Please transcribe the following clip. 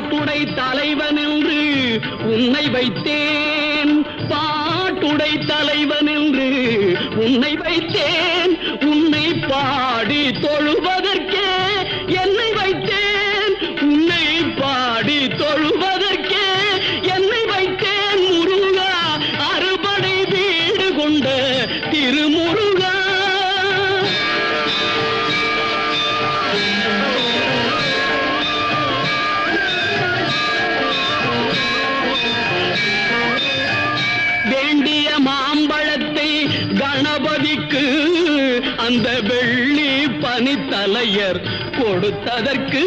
பாட்டுடை தலைவன் என்று உன்னை வைத்தேன், பாட்டுடை தலைவன் என்று உன்னை வைத்தேன், உன்னை பாடி தொழுவதற்கே என்னை வைத்தேன், உன்னை பாடி தொழுவதற்கே என்னை வைத்தேன். முருகா அறுபடை வீடு கொண்ட திருமுருகா. வேண்டிய மாம்பழத்தை கணபதிக்கு அந்த வெள்ளி பனித்தலையர் கொடுத்ததற்கு